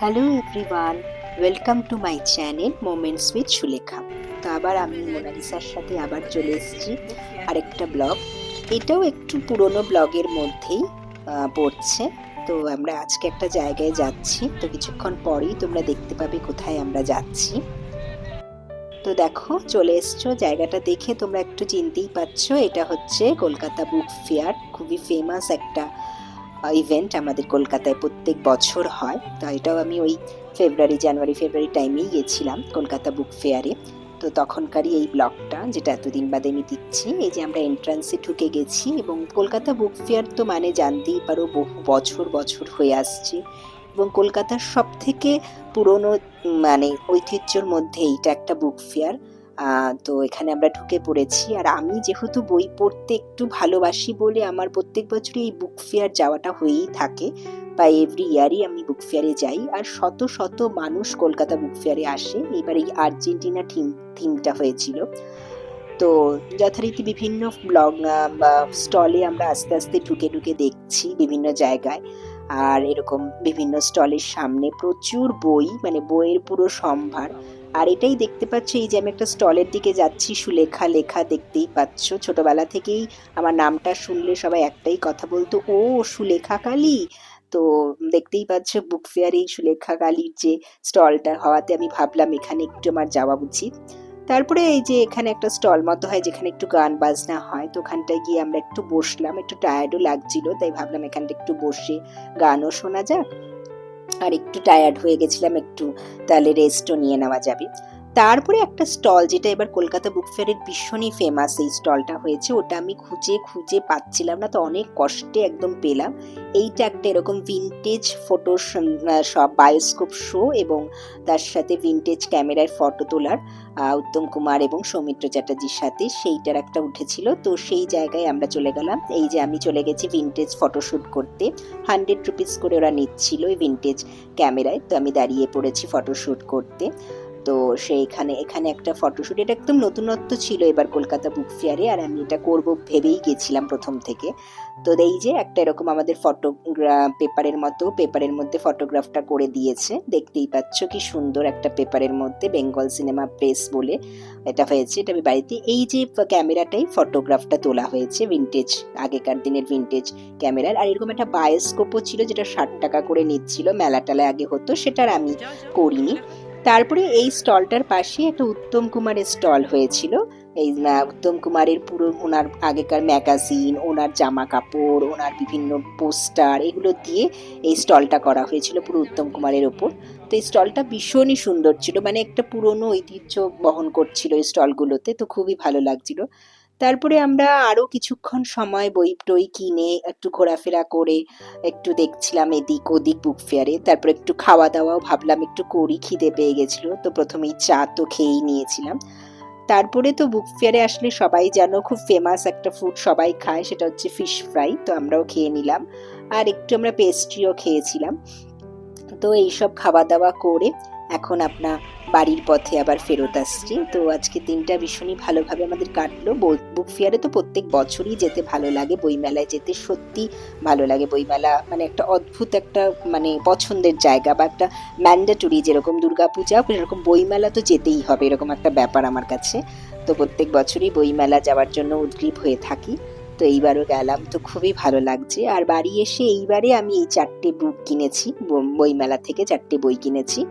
Hello everyone, welcome to my channel moments with Sulekha. তো আবার আমি মোনালিসার সাথে আবার চলে এসেছি আরেকটা ব্লগ। এটাও একটু পুরনো ব্লগের মধ্যেই পড়ছে। তো আমরা আজকে একটা জায়গায় যাচ্ছি, তো কিছুক্ষণ পরেই তোমরা দেখতে পাবে কোথায় আমরা যাচ্ছি। তো দেখো চলে এসছো, জায়গাটা দেখে তোমরা একটু চিনতেই পারছো, এটা হচ্ছে কলকাতা বুক ফেয়ার। খুবই ফেমাস একটা ইভেন্ট আমাদের কলকাতায় প্রত্যেক বছর হয়। তো এটাও আমি ওই জানুয়ারি ফেব্রুয়ারি টাইমেই গেছিলাম কলকাতা বুক ফেয়ারে। তো তখনকারই এই ব্লগটা, যেটা এতদিন বাদে আমি দিচ্ছি। এই যে আমরা এন্ট্রান্সে ঢুকে গেছি, এবং কলকাতা বুক ফেয়ার তো মানে জানতেই পারো বহু বছর বছর হয়ে আসছে, এবং কলকাতার সব থেকে পুরনো মানে ঐতিহ্যর মধ্যে এইটা একটা বুক ফেয়ার। তো এখানে আমরা ঢুকে পড়েছি, আর আমি যেহেতু বই পড়তে একটু ভালোবাসি বলে আমার প্রত্যেক বছরই এই বুক ফেয়ার যাওয়াটা হয়েই থাকে, বা এভরি ইয়ারই আমি বুক ফেয়ারে যাই। আর শত শত মানুষ কলকাতা বুক ফেয়ারে আসে। এবার এই আর্জেন্টিনা থিমটা হয়েছিল। তো যথারীতি বিভিন্ন ব্লগ বা স্টলে আমরা আস্তে আস্তে ঢুকে ঢুকে দেখছি বিভিন্ন জায়গায়। আর এরকম বিভিন্ন স্টলের সামনে প্রচুর বই, মানে বইয়ের পুরো সম্ভার। আর এটাই দেখতে পাচ্ছ, এই যে আমি একটা স্টলের দিকে যাচ্ছি, সুলেখা লেখা, দেখতেই পাচ্ছ। ছোটবেলা থেকেই আমার নামটা শুনলে সবাই একটাই কথা বলতো, ও সুলেখা কালী। তো দেখতেই পাচ্ছ বুক ফেয়ার এই সুলেখা কালীর যে স্টলটা হওয়াতে আমি ভাবলাম এখানে একটু আমার যাওয়া উচিত। তারপরে এই যে এখানে একটা স্টল মতো হয় যেখানে একটু গান বাজনা হয়, তো ওখানটায় গিয়ে আমরা একটু বসলাম, একটু টায়ার্ডও লাগছিল, তাই ভাবলাম এখানটা একটু বসে গানও শোনা যাক। আর একটু টায়ার্ড হয়ে গেছিলাম, একটু তাহলে রেস্টও নিয়ে নেওয়া যাবে। তারপরে একটা স্টল, যেটা এবার কলকাতা বুক ফেয়ারের ভীষণই ফেমাস এই স্টলটা হয়েছে, ওটা আমি খুঁজে খুঁজে পাচ্ছিলাম না, তো অনেক কষ্টে একদম পেলাম। এইটা একটা এরকম ভিনটেজ ফটো সব বায়োস্কোপ শো, এবং তার সাথে ভিনটেজ ক্যামেরায় ফটো তোলার উত্তম কুমার এবং সৌমিত্র চ্যাটার্জির সাথে সেইটার একটা উঠেছিল। তো সেই জায়গায় আমরা চলে গেলাম। এই যে আমি চলে গেছি ভিনটেজ ফটোশ্যুট করতে। 100 রুপিস করে ওরা নিচ্ছিল ওই ভিনটেজ ক্যামেরায়, তো আমি দাঁড়িয়ে পড়েছি ফটোশ্যুট করতে। তো সেইখানে এখানে একটা ফটোশ্যুট, এটা একদম নতুনত্ব ছিল এবার কলকাতা বুক ফেয়ারে, আর আমি এটা করব ভেবেই গেছিলাম প্রথম থেকে। তো এই যে একটা এরকম আমাদের পেপারের মতো, পেপারের মধ্যে ফটোগ্রাফটা করে দিয়েছে, দেখতেই পাচ্ছ কি সুন্দর একটা পেপারের মধ্যে, বেঙ্গল সিনেমা প্রেস বলে এটা হয়েছে। এটা আমি বাড়িতে এই যে ক্যামেরাটাই ফটোগ্রাফটা তোলা হয়েছে, ভিনটেজ, আগেকার দিনের ভিনটেজ ক্যামেরার। আর এরকম একটা বায়োস্কোপও ছিল, যেটা 60 টাকা করে নিচ্ছিল, মেলা টেলা আগে হতো, সেটার আমি করিনি। তারপরে এই স্টলটার পাশে একটা উত্তম কুমারের স্টল হয়েছিল। এই উত্তম কুমারের পুরো ওনার আগেকার ম্যাগাজিন, ওনার জামা কাপড়, ওনার বিভিন্ন পোস্টার, এগুলো দিয়ে এই স্টলটা করা হয়েছিল পুরো উত্তম কুমারের ওপর। তো এই স্টলটা ভীষণই সুন্দর ছিল, মানে একটা পুরনো ঐতিহ্য বহন করছিল এই স্টলগুলোতে, তো খুবই ভালো লাগছিল। তারপরে আমরা আরো কিছুক্ষণ সময় বই টই কিনে একটু ঘোরাফেরা করে একটু দেখছিলাম এদিক ওদিক বুক ফেয়ারে। তারপর একটু খাওয়া দাওয়াও ভাবলাম একটু করি, খিদে পেয়ে গেছিল, তো প্রথমেই চা তো খেয়েই নিয়েছিলাম। তারপরে তো বুক ফেয়ারে আসলে সবাই জানো খুব ফেমাস একটা ফুড সবাই খায়, সেটা হচ্ছে ফিশ ফ্রাই, তো আমরাও খেয়ে নিলাম। আর একটু আমরা পেস্ট্রিও খেয়েছিলাম। তো এইসব খাওয়া দাওয়া করে এখন আপনার বাড়ির পথে আবার ফেরত আসছি। তো আজকে দিনটা ভীষণই ভালোভাবে আমাদের কাটলো। বুক ফেয়ারে তো প্রত্যেক বছরই যেতে ভালো লাগে, বইমেলায় যেতে সত্যি ভালো লাগে। বইমেলা মানে একটা অদ্ভুত একটা মানে পছন্দের জায়গা, বা একটা ম্যান্ডেটরি, যেরকম দুর্গাপূজা সেরকম বইমেলা তো যেতেই হবে, এরকম একটা ব্যাপার আমার কাছে। তো প্রত্যেক বছরই বইমেলা যাওয়ার জন্য উদগ্রীব হয়ে থাকি। তো এইবারও গেলাম, তো খুবই ভালো লাগছে। আর বাড়ি এসে এইবারে আমি এই 4টে বুক কিনেছি, বইমেলা থেকে 4টে বই কিনেছি।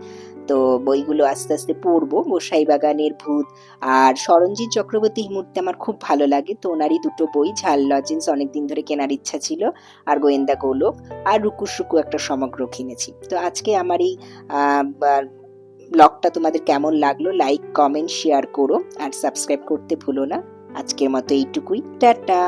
তো বইগুলো আস্তে আস্তে পড়বো। গোসাই বাগানের ভূত আর সরঞ্জিৎ চক্রবর্তী এই মুহূর্তে আমার খুব ভালো লাগে, তো ওনারই 2টো বই, ঝাল লজেন্স অনেকদিন ধরে কেনার ইচ্ছা ছিল, আর গোয়েন্দা গোলক, আর রুকুশুকু একটা সমগ্র কিনেছি। তো আজকে আমার এই ব্লগটা তোমাদের কেমন লাগলো, লাইক কমেন্ট শেয়ার করো, আর সাবস্ক্রাইব করতে ভুলো না। আজকের মতো এইটুকুই, টাটা।